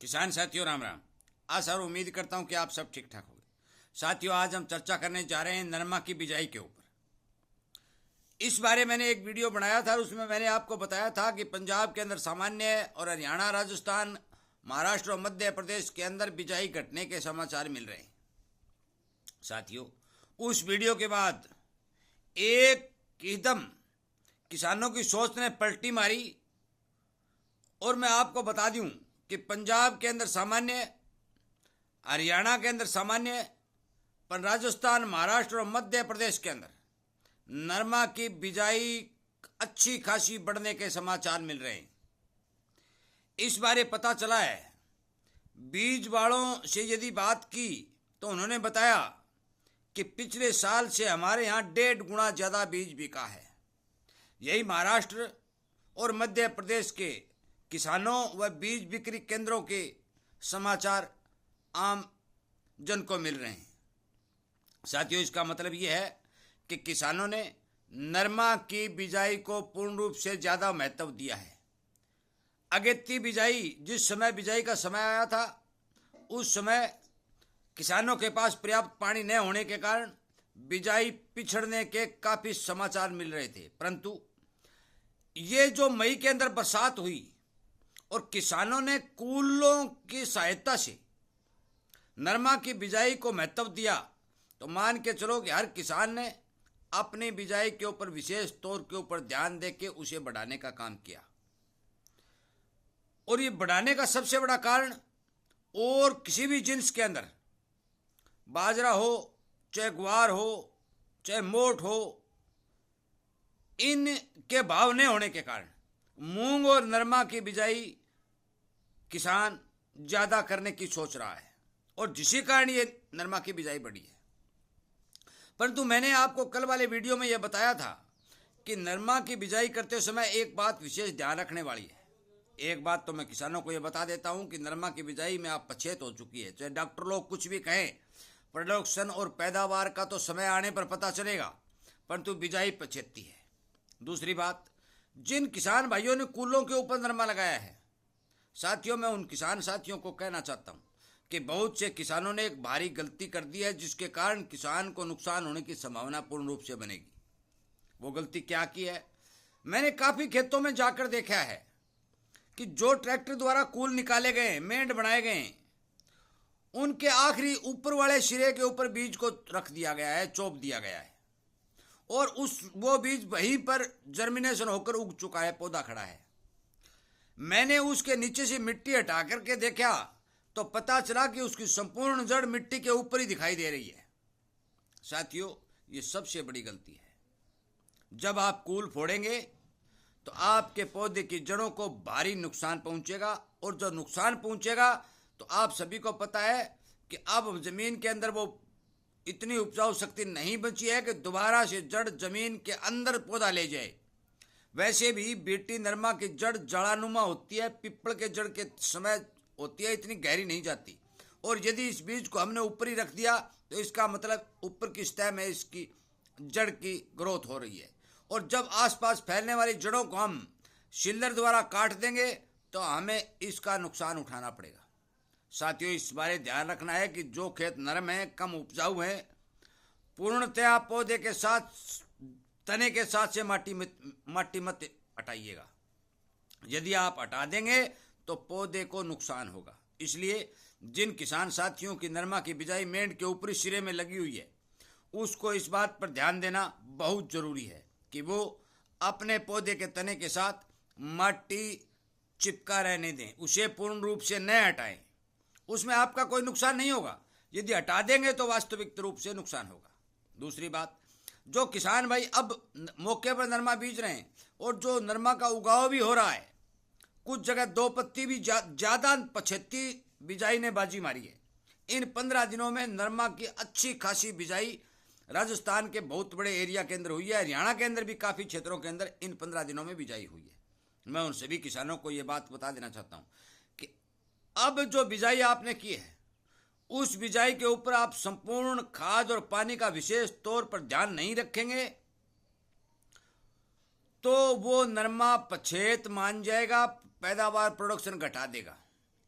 किसान साथियों राम राम। आशा और उम्मीद करता हूं कि आप सब ठीक ठाक होंगे। साथियों, आज हम चर्चा करने जा रहे हैं नरमा की बिजाई के ऊपर। इस बारे मैंने एक वीडियो बनाया था, उसमें मैंने आपको बताया था कि पंजाब के अंदर सामान्य और हरियाणा, राजस्थान, महाराष्ट्र और मध्य प्रदेश के अंदर बिजाई घटने के समाचार मिल रहे हैं। साथियों, उस वीडियो के बाद एकदम किसानों की सोच ने पलटी मारी और मैं आपको बता दूं कि पंजाब के अंदर सामान्य, हरियाणा के अंदर सामान्य, पर राजस्थान, महाराष्ट्र और मध्य प्रदेश के अंदर नरमा की बिजाई अच्छी खासी बढ़ने के समाचार मिल रहे हैं। इस बारे पता चला है, बीज वालों से यदि बात की तो उन्होंने बताया कि पिछले साल से हमारे यहाँ 1.5 गुना ज़्यादा बीज बिका है। यही महाराष्ट्र और मध्य प्रदेश के किसानों व बीज बिक्री केंद्रों के समाचार आम जन को मिल रहे हैं। साथियों, इसका मतलब यह है कि किसानों ने नरमा की बिजाई को पूर्ण रूप से ज़्यादा महत्व दिया है। अगेती बिजाई, जिस समय बिजाई का समय आया था उस समय किसानों के पास पर्याप्त पानी न होने के कारण बिजाई पिछड़ने के काफ़ी समाचार मिल रहे थे, परंतु ये जो मई के अंदर बरसात हुई और किसानों ने कूलों की सहायता से नरमा की बिजाई को महत्व दिया, तो मान के चलो कि हर किसान ने अपनी बिजाई के ऊपर विशेष तौर के ऊपर ध्यान देके उसे बढ़ाने का काम किया। और ये बढ़ाने का सबसे बड़ा कारण, और किसी भी जिन्स के अंदर बाजरा हो, चाहे ग्वार हो, चाहे मोट हो, इनके भाव न होने के कारण मूंग और नरमा की बिजाई किसान ज़्यादा करने की सोच रहा है और जिसी कारण ये नरमा की बिजाई बढ़ी है। परंतु मैंने आपको कल वाले वीडियो में यह बताया था कि नरमा की बिजाई करते समय एक बात विशेष ध्यान रखने वाली है। एक बात तो मैं किसानों को यह बता देता हूं कि नरमा की बिजाई में आप पछेत हो चुकी है। चाहे डॉक्टर लोग कुछ भी कहें, प्रोडक्शन और पैदावार का तो समय आने पर पता चलेगा, परंतु बिजाई पछेतती है। दूसरी बात, जिन किसान भाइयों ने कूलों के ऊपर नरमा लगाया है, साथियों, मैं उन किसान साथियों को कहना चाहता हूं कि बहुत से किसानों ने एक भारी गलती कर दी है, जिसके कारण किसान को नुकसान होने की संभावना पूर्ण रूप से बनेगी। वो गलती क्या की है? मैंने काफ़ी खेतों में जाकर देखा है कि जो ट्रैक्टर द्वारा कूल निकाले गए, मेंढ बनाए गए, उनके आखिरी ऊपर वाले सिरे के ऊपर बीज को रख दिया गया है, चोप दिया गया है, और वो बीज वहीं पर जर्मिनेशन होकर उग चुका है, पौधा खड़ा है। मैंने उसके नीचे से मिट्टी हटा करके देखा तो पता चला कि उसकी संपूर्ण जड़ मिट्टी के ऊपर ही दिखाई दे रही है। साथियों, ये सबसे बड़ी गलती है। जब आप कूल फोड़ेंगे तो आपके पौधे की जड़ों को भारी नुकसान पहुंचेगा, और जब नुकसान पहुंचेगा तो आप सभी को पता है कि अब जमीन के अंदर वो इतनी उपजाऊ शक्ति नहीं बची है कि दोबारा से जड़ जमीन के अंदर पौधा ले जाए। वैसे भी बीटी नरमा की जड़ जड़ानुमा होती है, पिपल के जड़ के समय होती है, इतनी गहरी नहीं जाती। और यदि इस बीज को हमने ऊपर ही रख दिया तो इसका मतलब ऊपर की सतह में इसकी जड़ की ग्रोथ हो रही है, और जब आसपास फैलने वाली जड़ों को हम शिल्लर द्वारा काट देंगे तो हमें इसका नुकसान उठाना पड़ेगा। साथियों, इस बारे ध्यान रखना है कि जो खेत नरम है, कम उपजाऊ है, पूर्णतया पौधे के साथ, तने के साथ से माटी मत हटाइएगा। यदि आप हटा देंगे तो पौधे को नुकसान होगा। इसलिए जिन किसान साथियों की नरमा की बिजाई मेंढ के ऊपरी सिरे में लगी हुई है, उसको इस बात पर ध्यान देना बहुत जरूरी है कि वो अपने पौधे के तने के साथ माटी चिपका रहने दें, उसे पूर्ण रूप से न हटाएं। उसमें आपका कोई नुकसान नहीं होगा। यदि हटा देंगे तो वास्तविक रूप से नुकसान होगा। दूसरी बात, जो किसान भाई अब मौके पर नरमा बीज रहे हैं और जो नरमा का उगाव भी हो रहा है, कुछ जगह 2 पत्ती भी ज़्यादा पछेती बिजाई ने बाजी मारी है। इन 15 दिनों में नरमा की अच्छी खासी बिजाई राजस्थान के बहुत बड़े एरिया के अंदर हुई है। हरियाणा के अंदर भी काफ़ी क्षेत्रों के अंदर इन 15 दिनों में बिजाई हुई है। मैं उन सभी किसानों को ये बात बता देना चाहता हूँ कि अब जो बिजाई आपने की है, उस बिजाई के ऊपर आप संपूर्ण खाद और पानी का विशेष तौर पर ध्यान नहीं रखेंगे तो वो नरमा पछेत मान जाएगा, पैदावार, प्रोडक्शन घटा देगा।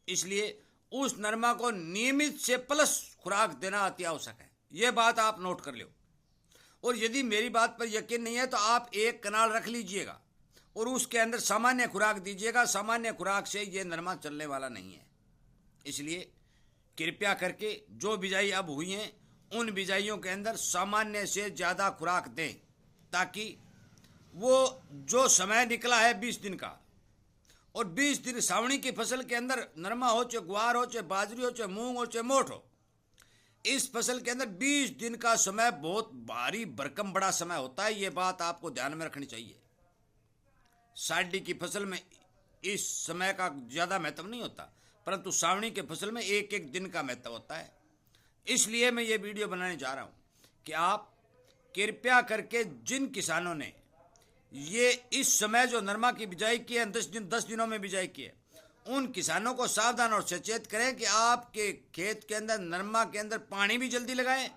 इसलिए उस नरमा को नियमित से प्लस खुराक देना अति आवश्यक है। यह बात आप नोट कर लो। और यदि मेरी बात पर यकीन नहीं है तो आप एक कनाल रख लीजिएगा और उसके अंदर सामान्य खुराक दीजिएगा। सामान्य खुराक से ये नरमा चलने वाला नहीं है। इसलिए कृपया करके जो बिजाई अब हुई हैं उन बिजाइयों के अंदर सामान्य से ज़्यादा खुराक दें, ताकि वो जो समय निकला है 20 दिन का, और 20 दिन सावणी की फसल के अंदर नरमा हो, चाहे ग्वार हो, चाहे बाजरी हो, चाहे मूंग हो, चाहे मोठ हो, इस फसल के अंदर 20 दिन का समय बहुत भारी भरकम बड़ा समय होता है। ये बात आपको ध्यान में रखनी चाहिए। साडी की फसल में इस समय का ज़्यादा महत्व नहीं होता, परंतु सावणी के फसल में एक एक दिन का महत्व होता है। इसलिए मैं ये वीडियो बनाने जा रहा हूँ कि आप कृपया करके जिन किसानों ने ये इस समय जो नरमा की बिजाई की है, 10 दिनों में बिजाई की है, उन किसानों को सावधान और सचेत करें कि आपके खेत के अंदर नरमा के अंदर पानी भी जल्दी लगाएं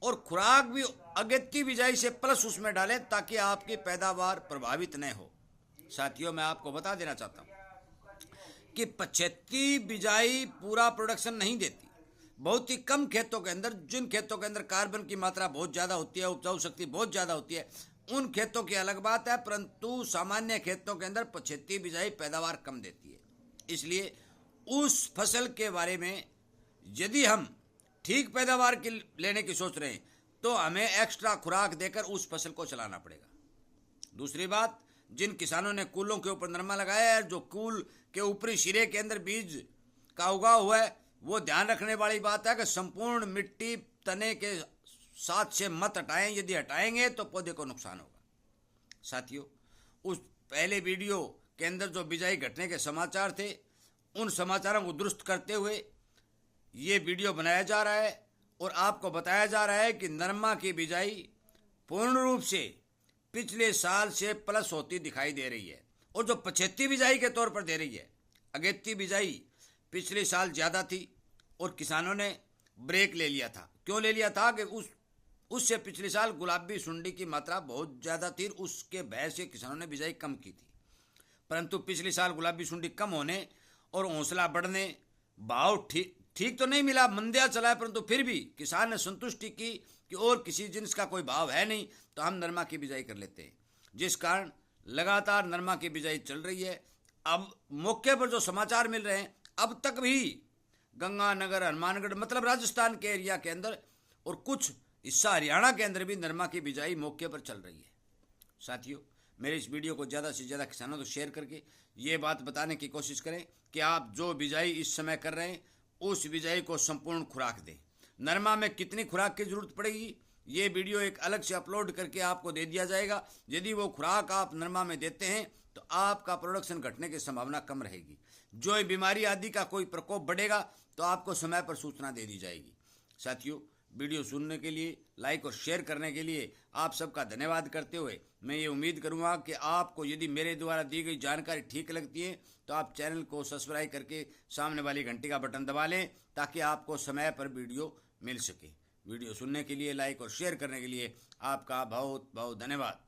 और खुराक भी अगेती बिजाई से प्लस उसमें डालें, ताकि आपकी पैदावार प्रभावित न हो। साथियों, मैं आपको बता देना चाहता हूँ कि 75 बिजाई पूरा प्रोडक्शन नहीं देती। बहुत ही कम खेतों के अंदर, जिन खेतों के अंदर कार्बन की मात्रा बहुत ज़्यादा होती है, उपजाऊ शक्ति बहुत ज़्यादा होती है, उन खेतों की अलग बात है, परंतु सामान्य खेतों के अंदर 75 बिजाई पैदावार कम देती है। इसलिए उस फसल के बारे में यदि हम ठीक पैदावार की लेने की सोच रहे हैं तो हमें एक्स्ट्रा खुराक देकर उस फसल को चलाना पड़ेगा। दूसरी बात, जिन किसानों ने कूलों के ऊपर नरमा लगाया है, जो कूल के ऊपरी सिरे के अंदर बीज का उगाव हुआ है, वो ध्यान रखने वाली बात है कि संपूर्ण मिट्टी तने के साथ से मत हटाएं। यदि हटाएंगे तो पौधे को नुकसान होगा। साथियों, उस पहले वीडियो के अंदर जो बिजाई घटने के समाचार थे, उन समाचारों को दुरुस्त करते हुए ये वीडियो बनाया जा रहा है और आपको बताया जा रहा है कि नरमा की बिजाई पूर्ण रूप से पिछले साल से प्लस होती दिखाई दे रही है। और जो 75 बिजाई के तौर पर दे रही है, अगेती बिजाई पिछले साल ज़्यादा थी और किसानों ने ब्रेक ले लिया था। क्यों ले लिया था? कि उससे पिछले साल गुलाबी सुंडी की मात्रा बहुत ज़्यादा थी, उसके भय से किसानों ने बिजाई कम की थी। परंतु पिछले साल गुलाबी सुंडी कम होने और हौसला बढ़ने, भाव ठीक तो नहीं मिला, मंदिया चला है, परंतु फिर भी किसान ने संतुष्टि की कि और किसी जिन्स का कोई भाव है नहीं तो हम नरमा की बिजाई कर लेते हैं, जिस कारण लगातार नरमा की बिजाई चल रही है। अब मौके पर जो समाचार मिल रहे हैं, अब तक भी गंगानगर, हनुमानगढ़, मतलब राजस्थान के एरिया के अंदर और कुछ हिस्सा हरियाणा के अंदर भी नरमा की बिजाई मौके पर चल रही है। साथियों, मेरे इस वीडियो को ज़्यादा से ज़्यादा किसानों को शेयर करके ये बात बताने की कोशिश करें कि आप जो बिजाई इस समय कर रहे हैं उस बिजाई को संपूर्ण खुराक दें। नरमा में कितनी खुराक की ज़रूरत पड़ेगी, ये वीडियो एक अलग से अपलोड करके आपको दे दिया जाएगा। यदि वो खुराक आप नरमा में देते हैं तो आपका प्रोडक्शन घटने की संभावना कम रहेगी। जो बीमारी आदि का कोई प्रकोप बढ़ेगा तो आपको समय पर सूचना दे दी जाएगी। साथियों, वीडियो सुनने के लिए, लाइक और शेयर करने के लिए आप सबका धन्यवाद करते हुए मैं ये उम्मीद करूँगा कि आपको यदि मेरे द्वारा दी गई जानकारी ठीक लगती है तो आप चैनल को सब्सक्राइब करके सामने वाली घंटी का बटन दबा लें, ताकि आपको समय पर वीडियो मिल सके। वीडियो सुनने के लिए, लाइक और शेयर करने के लिए आपका बहुत बहुत धन्यवाद।